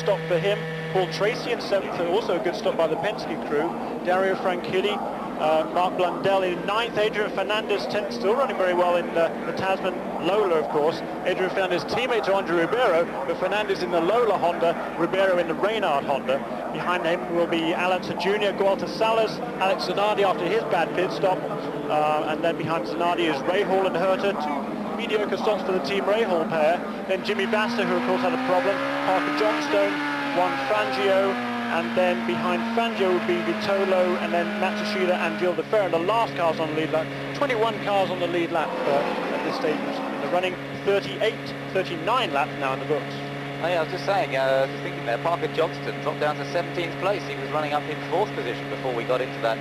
stop for him. Paul Tracy in 7th, also a good stop by the Penske crew. Dario Franchitti, Mark Blundell in 9th, Adrian Fernandez 10th, still running very well in the Tasman Lola, of course. Adrian Fernandez, teammate to Andre Ribeiro, but Fernandez in the Lola Honda, Ribeiro in the Reynard Honda. Behind him will be Alan Jr., Gualter Salas, Alex Zanardi after his bad pit stop, and then behind Zanardi is Rahal and Herter, two mediocre stops for the Team Rahal pair. Then Jimmy Baster, who of course had a problem, Parker Johnstone, Juan Fangio, and then behind Fangio would be Vitolo, and then Matsushita and Gil de Fer. And the last cars on the lead lap, 21 cars on the lead lap at this stage in the running, 39 laps now in the books. Oh yeah, I was just saying, just thinking there, Parker Johnston dropped down to 17th place. He was running up in 4th position before we got into that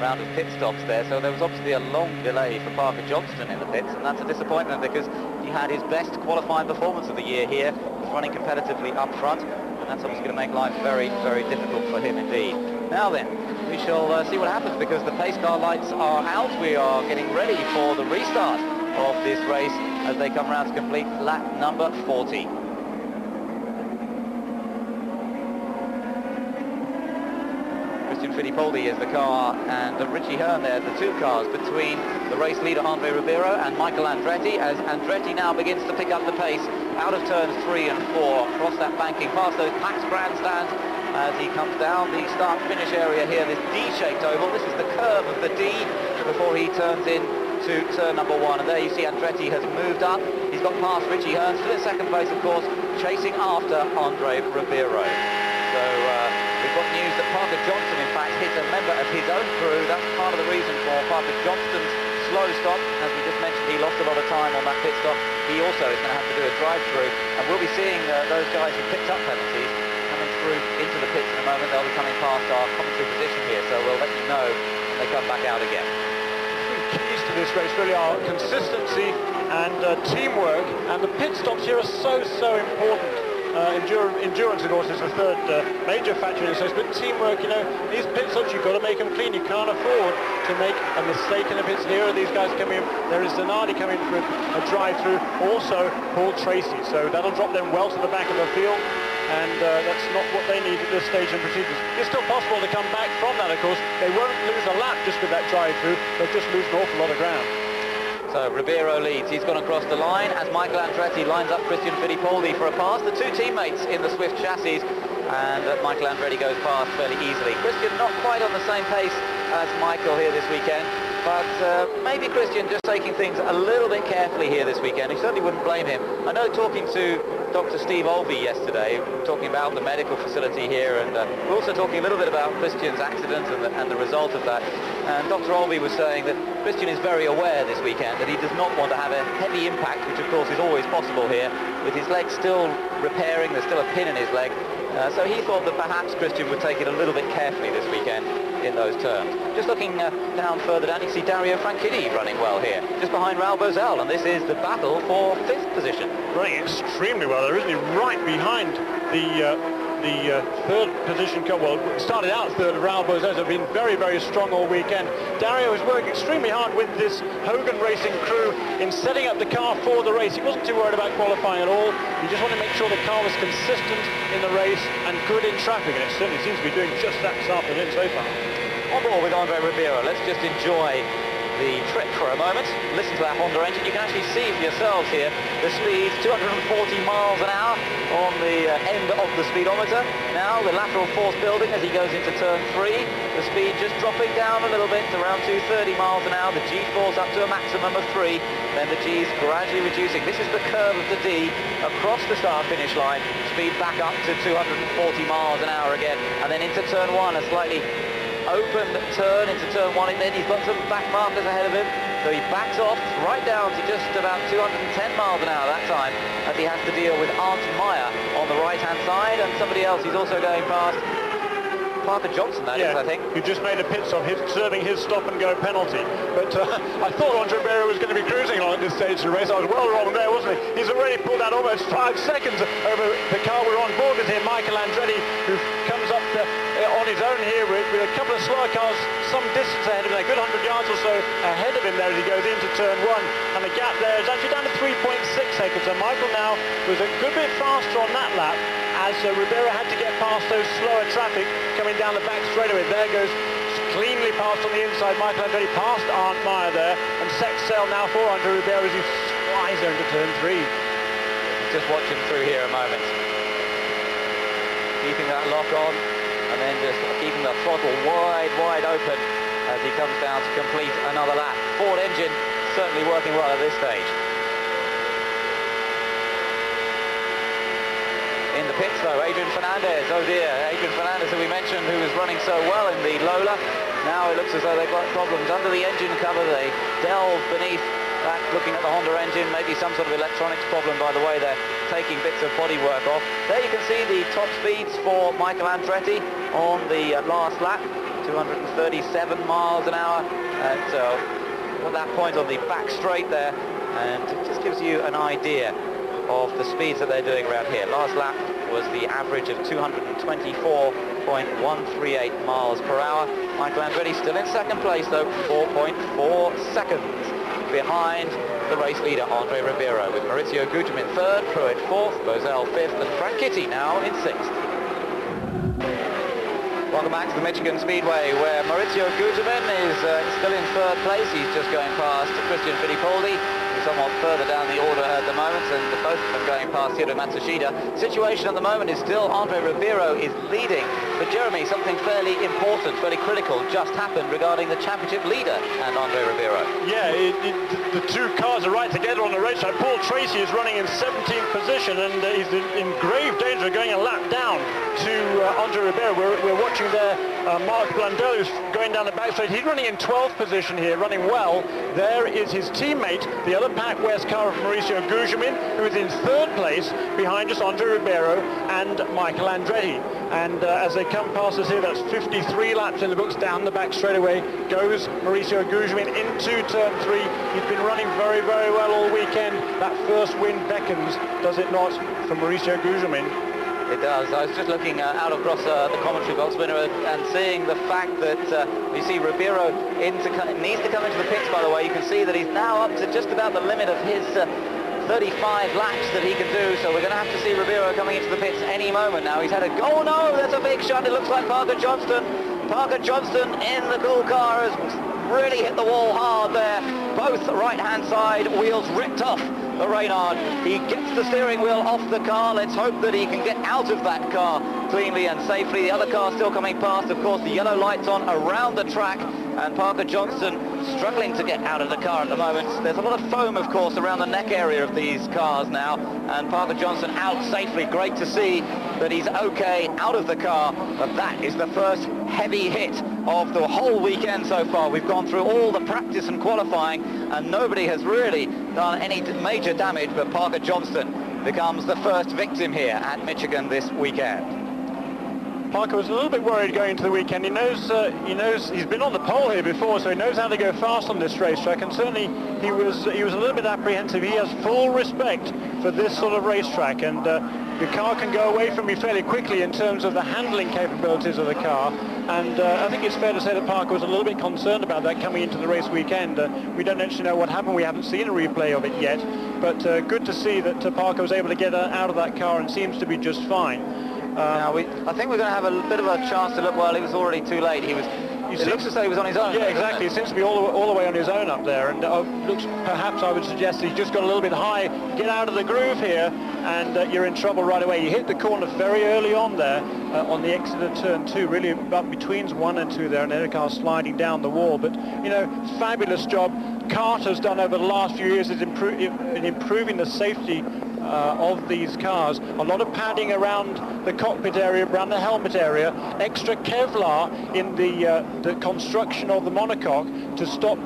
round of pit stops there, so there was obviously a long delay for Parker Johnston in the pits, and that's a disappointment because he had his best qualifying performance of the year here, was running competitively up front, and that's obviously going to make life very, very difficult for him indeed. Now then, we shall see what happens because the pace car lights are out. We are getting ready for the restart of this race as they come around to complete lap number 40. Fittipaldi is the car, and Richie Hearn there, the two cars between the race leader Andre Ribeiro and Michael Andretti, as Andretti now begins to pick up the pace out of turns 3 and 4, across that banking, past those Max grandstands as he comes down the start-finish area here, this D-shaped oval. This is the curve of the D before he turns in to turn number 1, and there you see Andretti has moved up. He's got past Richie Hearn, still in second place of course, chasing after Andre Ribeiro. So we've got news that Parker Johnson in fact hit a member of his own crew. That's part of the reason for Parker Johnston's slow stop. As we just mentioned, he lost a lot of time on that pit stop. He also is going to have to do a drive-through, and we'll be seeing those guys who picked up penalties coming through into the pits in a moment. They'll be coming past our commentary position here, so we'll let you know when they come back out again. The keys to this race really are consistency and teamwork, and the pit stops here are so important. Endurance, of course, is the third major factor in this race, but teamwork, you know, these pit stops, you've got to make them clean. You can't afford to make a mistake in the pits. Here are these guys coming in. There is Zanardi coming for a drive-through, also Paul Tracy. So that'll drop them well to the back of the field, and that's not what they need at this stage in procedures. It's still possible to come back from that, of course. They won't lose a lap just with that drive-through. They'll just lose an awful lot of ground. So Ribeiro leads. He's gone across the line as Michael Andretti lines up Christian Fittipaldi for a pass. The two teammates in the Swift chassis, and Michael Andretti goes past fairly easily. Christian not quite on the same pace as Michael here this weekend, but maybe Christian just taking things a little bit carefully here this weekend. He certainly wouldn't blame him. I know talking to Dr. Steve Olvey yesterday, talking about the medical facility here, and we're also talking a little bit about Christian's accident and the result of that. And Dr. Olvey was saying that Christian is very aware this weekend that he does not want to have a heavy impact, which of course is always possible here, with his leg still repairing. There's still a pin in his leg. So he thought that perhaps Christian would take it a little bit carefully this weekend in those terms. Just looking down further down, you see Dario Franchitti running well here, just behind Raul Boesel, and this is the battle for 5th position. Running extremely well there, isn't he? Right behind the third position. Well, started out third. Raul Boesel has been very, very strong all weekend. Dario has worked extremely hard with this Hogan Racing crew in setting up the car for the race. He wasn't too worried about qualifying at all. He just wanted to make sure the car was consistent in the race and good in traffic, and it certainly seems to be doing just that this afternoon so far. On board with Andre Ribeiro, let's just enjoy the trip for a moment. Listen to that Honda engine. You can actually see for yourselves here the speed, 240 miles an hour on the end of the speedometer. Now the lateral force building as he goes into turn 3. The speed just dropping down a little bit to around 230 miles an hour. The G-force up to a maximum of 3. Then the G's gradually reducing. This is the curve of the D across the start-finish line. Speed back up to 240 miles an hour again. And then into turn 1, a slightly open turn into turn 1, and then he's got some back markers ahead of him, so he backs off right down to just about 210 miles an hour that time, as he has to deal with Arnton Meyer on the right hand side, and somebody else he's also going past, Parker Johnson, that is, I think. Who just made a pit stop, serving his stop-and-go penalty. But I thought Andre Ribeiro was going to be cruising along at this stage of the race. I was well wrong there, wasn't he? He's already pulled out almost 5 seconds over the car we're on board with here, Michael Andretti, who comes up on his own here with a couple of slower cars some distance ahead of him, a good 100 yards or so ahead of him there as he goes into turn 1, and the gap there is actually down to 3.6 seconds. So Michael now was a good bit faster on that lap, as Ribeiro had to get past those slower traffic coming down the back straightaway. There goes cleanly past on the inside. Michael Andretti past Arndt Meyer there, and sets sail now for Andre Ribeiro as he flies there into turn 3. Just watch him through here a moment. Keeping that lock on, and then just keeping the throttle wide open as he comes down to complete another lap. Ford engine certainly working well at this stage. In the pits though, Adrian Fernandez, oh dear, Adrian Fernandez, who we mentioned, who was running so well in the Lola. Now it looks as though they've got problems under the engine cover. They delve beneath that, looking at the Honda engine, maybe some sort of electronics problem by the way they're taking bits of bodywork off. There you can see the top speeds for Michael Andretti on the last lap, 237 miles an hour at that point on the back straight there, and it just gives you an idea of the speeds that they're doing around here. Last lap was the average of 224.138 miles per hour. Michael Andretti still in second place though, 4.4 seconds behind the race leader Andre Ribeiro, with Maurizio Gugelmin third, Pruitt fourth, Bozell fifth, and Franchitti now in sixth. Welcome back to the Michigan Speedway, where Maurizio Gugelmin is still in third place. He's just going past Christian Fittipaldi, who's somewhat further down the order at the moment, and both of them going past Hiro Matsushita. Situation at the moment is still Andre Ribeiro is leading, but Jeremy, something fairly important, fairly critical just happened regarding the championship leader and Andre Ribeiro. Yeah, the two cars are right together on the racetrack. Paul Tracy is running in 17th position, and he's in grave danger of going a lap down to Andre Ribeiro. We're watching there Marc Blundell, who's going down the back straight. He's running in 12th position here, running well. There is his teammate, the other Pac West car of Maurizio Gugelmin, who is in third place behind just Andre Ribeiro and Michael Andretti. And as they come past us here, that's 53 laps in the books. Down the back straightaway goes Maurizio Gugelmin into turn 3. He's been running very well all weekend. That first win beckons, does it not, for Maurizio Gugelmin? It does. I was just looking out across the commentary box winner and seeing the fact that you see Ribeiro needs to come into the pits, by the way. You can see that he's now up to just about the limit of his 35 laps that he can do, so we're going to have to see Ribeiro coming into the pits any moment now. He's had a... Oh no, that's a big shot. It looks like Parker Johnston. Parker Johnston in the cool car has really hit the wall hard there. Both right-hand side wheels ripped off the Reynard. He gets the steering wheel off the car. Let's hope that he can get out of that car cleanly and safely. The other car still coming past. Of course, the yellow lights on around the track, and Parker Johnston struggling to get out of the car at the moment. There's a lot of foam, of course, around the neck area of these cars now, and Parker Johnston out safely. Great to see that he's okay out of the car, but that is the first heavy hit of the whole weekend so far. We've gone through all the practice and qualifying, and nobody has really done any major damage, but Parker Johnston becomes the first victim here at Michigan this weekend. Parker was a little bit worried going into the weekend. He knows he's been on the pole here before, so he knows how to go fast on this racetrack, and certainly he was a little bit apprehensive. He has full respect for this sort of racetrack, and the car can go away from me fairly quickly in terms of the handling capabilities of the car, and I think it's fair to say that Parker was a little bit concerned about that coming into the race weekend. We don't actually know what happened. We haven't seen a replay of it yet, but good to see that Parker was able to get out of that car and seems to be just fine. Now I think we're going to have a bit of a chance to look. Well, he was already too late. It looks as though he was on his own. Yeah, exactly. He seems to be all the way on his own up there, and looks, perhaps I would suggest he's just got a little bit high. Get out of the groove here, and you're in trouble right away. You hit the corner very early on there on the exit of turn 2, really about between 1 and 2 there, and then the car sliding down the wall. But fabulous job Carter's done over the last few years is in improving the safety of these cars. A lot of padding around the cockpit area, around the helmet area, extra Kevlar in the construction of the monocoque to stop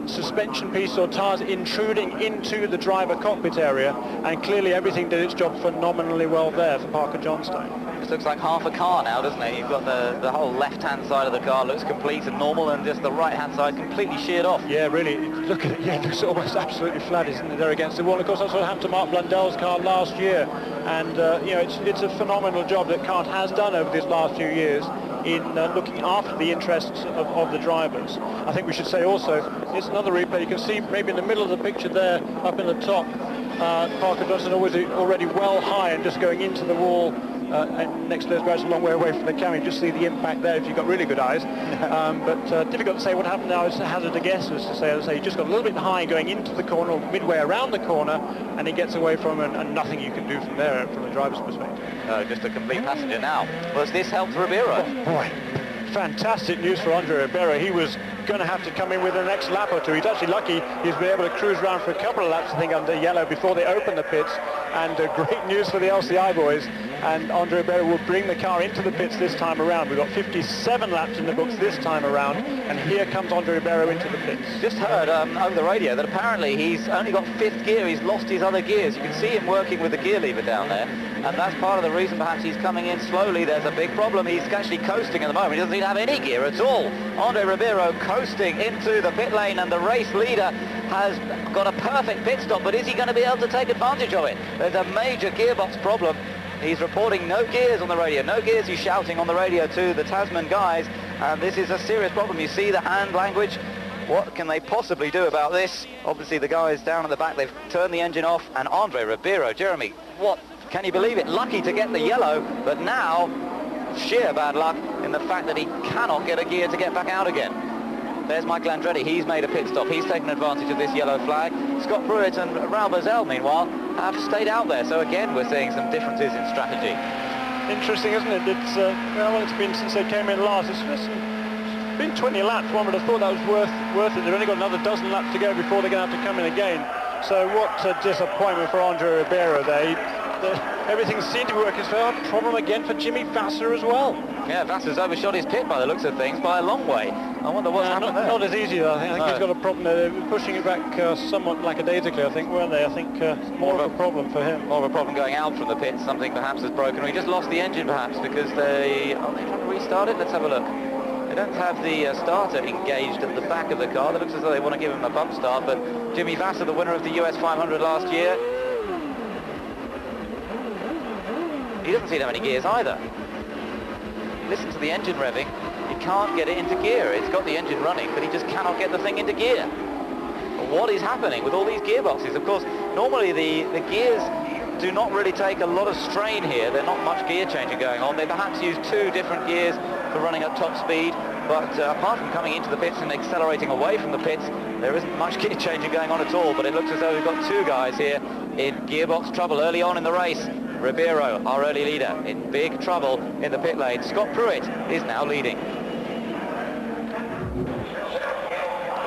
suspension pieces or tires intruding into the driver cockpit area, and clearly everything did its job phenomenally well there for Parker Johnston. This looks like half a car now, doesn't it? You've got the whole left-hand side of the car looks complete and normal, and just the right-hand side completely sheared off. Yeah, really. Look at it. Yeah, it looks almost absolutely flat, isn't it? There against the wall. Of course, that's what happened to Mark Blundell's car last year, and you know, it's a phenomenal job that CART has done over these last few years in looking after the interests of the drivers. I think we should say also, it's another replay. You can see maybe in the middle of the picture there, up in the top, Parker Johnson already well high and just going into the wall. And next to those guys a long way away from the camera. You just see the impact there if you've got really good eyes. But difficult to say what happened now. It's a hazard a guess, as to say, as I say, he just got a little bit high going into the corner, or midway around the corner, and he gets away from it, and nothing you can do from there, from the driver's perspective. No, just a complete passenger now. Well, this helped Ribeiro? Oh, boy. Fantastic news for Andre Ribeiro. He was going to have to come in with the next lap or two. He's actually lucky he's been able to cruise around for a couple of laps, I think, under yellow before they open the pits. And great news for the LCI boys. And Andre Ribeiro will bring the car into the pits this time around. We've got 57 laps in the books this time around. And here comes Andre Ribeiro into the pits. Just heard over the radio that apparently he's only got fifth gear. He's lost his other gears. You can see him working with the gear lever down there. And that's part of the reason perhaps he's coming in slowly. There's a big problem. He's actually coasting at the moment. He doesn't even have any gear at all. Andre Ribeiro coasting into the pit lane, and the race leader has got a perfect pit stop, but is he going to be able to take advantage of it? There's a major gearbox problem. He's reporting no gears on the radio. No gears, he's shouting on the radio to the Tasman guys, and this is a serious problem. You see the hand language. What can they possibly do about this? Obviously the guys down at the back, they've turned the engine off, and Andre Ribeiro, Jeremy, what, can you believe it? Lucky to get the yellow, but now sheer bad luck in the fact that he cannot get a gear to get back out again. There's Michael Andretti. He's made a pit stop. He's taken advantage of this yellow flag. Scott Pruitt and Raul Boesel, meanwhile, have stayed out there. So again, we're seeing some differences in strategy. Interesting, isn't it? It's well, it's been since they came in last. It's been 20 laps. One would have thought that was worth it. They've only got another dozen laps to go before they're going to have to come in again. So what a disappointment for Andre Ribeiro there. Everything seemed to be working. So a problem again for Jimmy Vasser as well. Yeah, Vasser's overshot his pit by the looks of things by a long way. I wonder what's happened there. Not as easy, though. I think he's got a problem there. They were pushing it back somewhat lackadaisically, I think, weren't they? I think more of a problem for him. More of a problem going out from the pit. Something perhaps has broken. Or he just lost the engine, perhaps, because are they trying to restart it? Let's have a look. They don't have the starter engaged at the back of the car. It looks as though they want to give him a bump start, but Jimmy Vasser, the winner of the US 500 last year, he doesn't seem to have any gears either. Listen to the engine revving. He can't get it into gear. It's got the engine running, but he just cannot get the thing into gear. What is happening with all these gearboxes? Of course, normally the gears do not really take a lot of strain here. There's not much gear changing going on. They perhaps use two different gears for running at top speed, but apart from coming into the pits and accelerating away from the pits, there isn't much gear changing going on at all. But it looks as though we've got two guys here in gearbox trouble early on in the race. Ribeiro, our early leader, in big trouble in the pit lane. Scott Pruitt is now leading.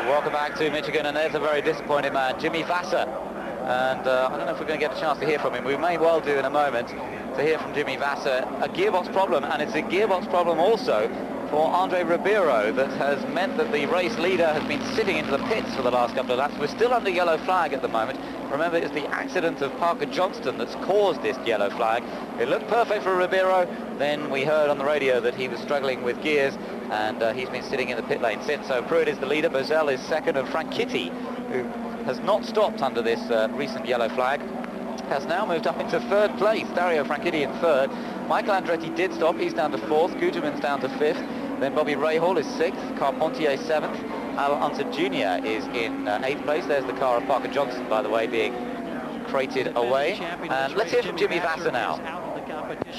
Welcome back to Michigan, and there's a very disappointed man, Jimmy Vasser. And I don't know if we're going to get a chance to hear from him. We may well do in a moment, to hear from Jimmy Vasser. A gearbox problem, and it's a gearbox problem also for Andre Ribeiro that has meant that the race leader has been sitting into the pits for the last couple of laps. We're still under yellow flag at the moment. Remember, it's the accident of Parker Johnston that's caused this yellow flag. It looked perfect for Ribeiro. Then we heard on the radio that he was struggling with gears, and he's been sitting in the pit lane since. So Pruitt is the leader, Boesel is second, and Frank Kitty, who has not stopped under this recent yellow flag, has now moved up into third place. Dario Franchitti in third. Michael Andretti did stop. He's down to fourth. Guterman's down to fifth. Then Bobby Rahal is sixth. Carpentier seventh. Al Unser Jr. is in eighth place. There's the car of Parker Johnston, by the way, being crated away. And let's hear from Jimmy Vasser now.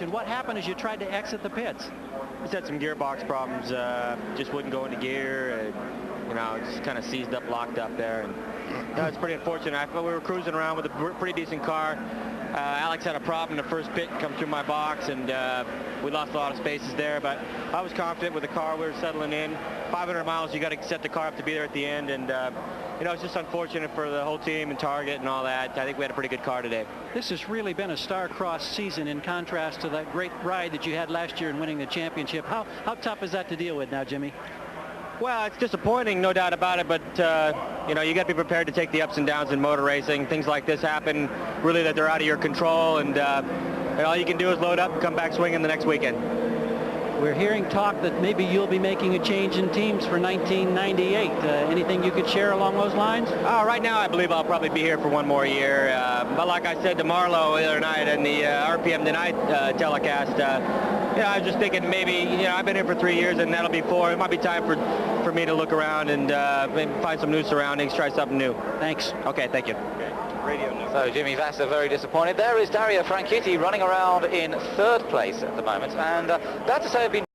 What happened is you tried to exit the pits? Just had some gearbox problems. Just wouldn't go into gear. You know, just kind of seized up, locked up there. And it's pretty unfortunate. I thought we were cruising around with a pretty decent car. Alex had a problem in the first pit, come through my box, and we lost a lot of spaces there. But I was confident with the car. We were settling in. 500 miles, you got to set the car up to be there at the end. And you know, it's just unfortunate for the whole team and Target and all that. I think we had a pretty good car today. This has really been a star-crossed season in contrast to that great ride that you had last year in winning the championship. How tough is that to deal with now, Jimmy? Well, it's disappointing, no doubt about it, but you know, you got to be prepared to take the ups and downs in motor racing. Things like this happen, really, that they're out of your control, and And all you can do is load up and come back swinging the next weekend. We're hearing talk that maybe you'll be making a change in teams for 1998. Anything you could share along those lines? Right now, I believe I'll probably be here for one more year. But like I said to Marlo the other night in the RPM Tonight telecast, I was just thinking maybe, I've been here for 3 years and that'll be 4. It might be time for me to look around and maybe find some new surroundings, try something new. Thanks. Okay, thank you. So Jimmy Vasser very disappointed. There is Dario Franchitti running around in 3rd place at the moment, and that to say have been